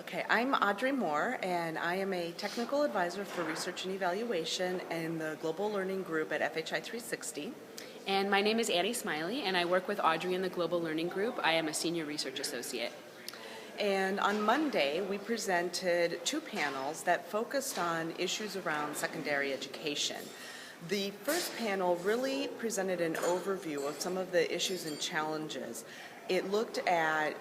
Okay, I'm Audrey-Marie, and I am a technical advisor for research and evaluation in the Global Learning Group at FHI 360. And my name is Smiley, and I work with Audrey in the Global Learning Group. I am a Senior Research Associate. And on Monday, we presented two panels that focused on issues around secondary education. The first panel really presented an overview of some of the issues and challenges. It looked at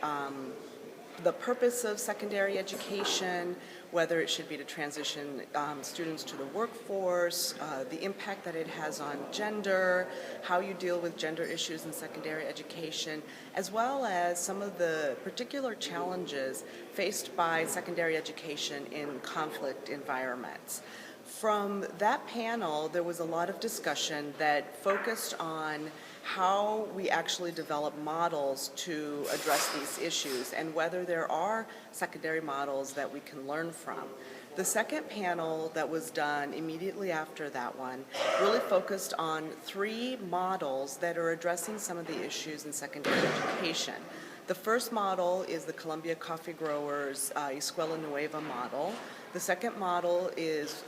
the purpose of secondary education, whether it should be to transition students to the workforce, the impact that it has on gender, how you deal with gender issues in secondary education, as well as some of the particular challenges faced by secondary education in conflict environments. From that panel, there was a lot of discussion that focused on how we actually develop models to address these issues and whether there are secondary models that we can learn from. The second panel that was done immediately after that one really focused on three models that are addressing some of the issues in secondary education. The first model is the Columbia Coffee Growers Escuela Nueva model. The second model is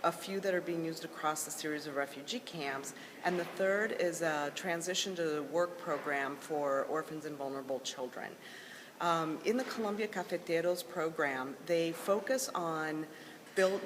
a few that are being used across the series of refugee camps, and the third is a transition to the work program for orphans and vulnerable children. In the Columbia Cafeteros program, they focus on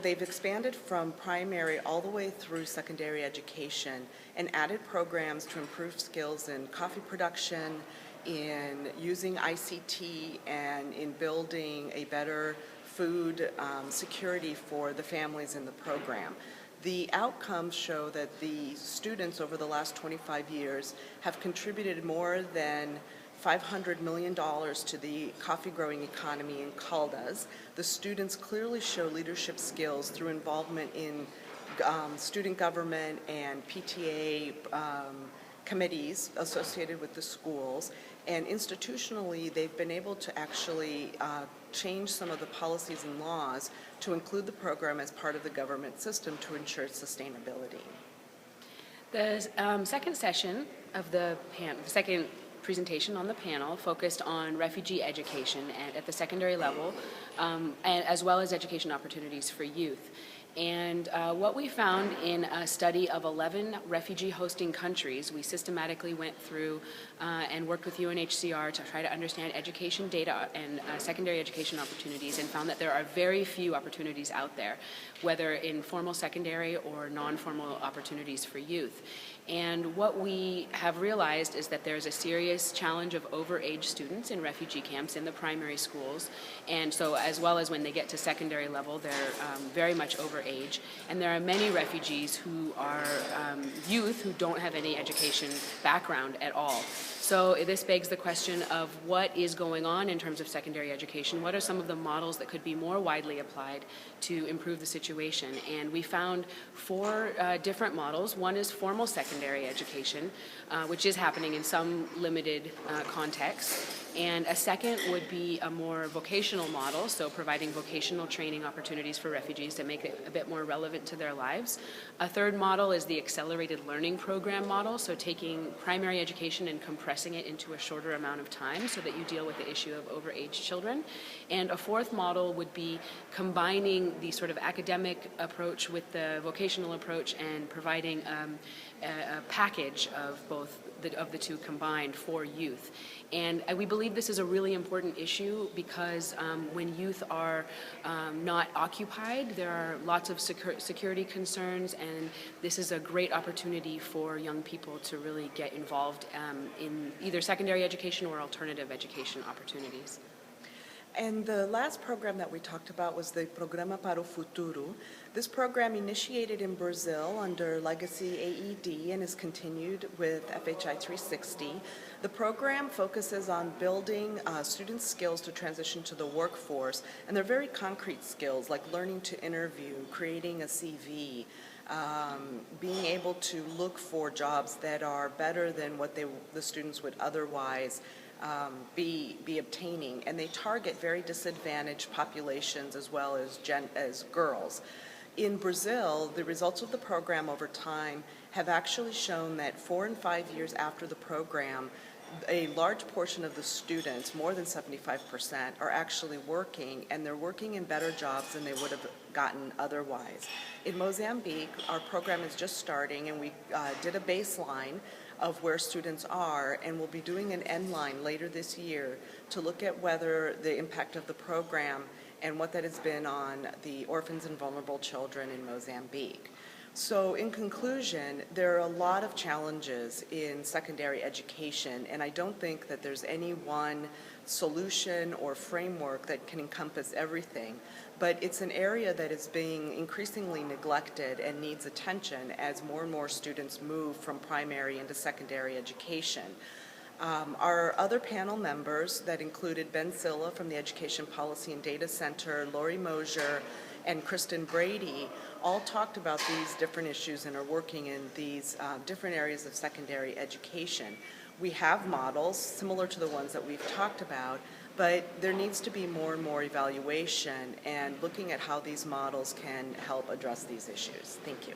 they've expanded from primary all the way through secondary education and added programs to improve skills in coffee production, in using ICT, and in building a better food security for the families in the program. The outcomes show that the students over the last 25 years have contributed more than $500 million to the coffee growing economy in Caldas. The students clearly show leadership skills through involvement in student government and PTA committees associated with the schools, and institutionally they've been able to actually change some of the policies and laws to include the program as part of the government system to ensure sustainability. The second session of the second presentation on the panel focused on refugee education at the secondary level, and as well as education opportunities for youth. And what we found in a study of 11 refugee hosting countries, we systematically went through and worked with UNHCR to try to understand education data and secondary education opportunities, and found that there are very few opportunities out there, whether in formal secondary or non-formal opportunities for youth. And what we have realized is that there's a serious challenge of overage students in refugee camps in the primary schools, and so as well as when they get to secondary level, they're very much overage. And there are many refugees who are youth who don't have any education background at all. So this begs the question of what is going on in terms of secondary education. What are some of the models that could be more widely applied to improve the situation? And we found four different models. One is formal secondary education, which is happening in some limited contexts. And a second would be a more vocational model, so providing vocational training opportunities for refugees to make it a bit more relevant to their lives. A third model is the accelerated learning program model, so taking primary education and compressing it into a shorter amount of time so that you deal with the issue of overage children. And a fourth model would be combining the sort of academic approach with the vocational approach and providing a package of both of the two combined for youth. And we believe this is a really important issue because when youth are not occupied, there are lots of security concerns, and this is a great opportunity for young people to really get involved in either secondary education or alternative education opportunities. And the last program that we talked about was the Programa para o Futuro. This program initiated in Brazil under Legacy AED and is continued with FHI 360. The program focuses on building students' skills to transition to the workforce, and they're very concrete skills like learning to interview, creating a CV, being able to look for jobs that are better than what the students would otherwise be obtaining, and they target very disadvantaged populations as well as girls. In Brazil, the results of the program over time have actually shown that 4 and 5 years after the program, a large portion of the students, more than 75%, are actually working, and they're working in better jobs than they would have gotten otherwise. In Mozambique, our program is just starting, and we did a baseline of where students are, and we'll be doing an end line later this year to look at whether the impact of the program and what that has been on the orphans and vulnerable children in Mozambique. So in conclusion, there are a lot of challenges in secondary education, and I don't think that there's any one solution or framework that can encompass everything, but it's an area that is being increasingly neglected and needs attention as more and more students move from primary into secondary education. Our other panel members that included Ben Silla from the Education Policy and Data Center, Lori Mosier, and Kristen Brady all talked about these different issues and are working in these different areas of secondary education. We have models similar to the ones that we've talked about, but there needs to be more and more evaluation and looking at how these models can help address these issues. Thank you.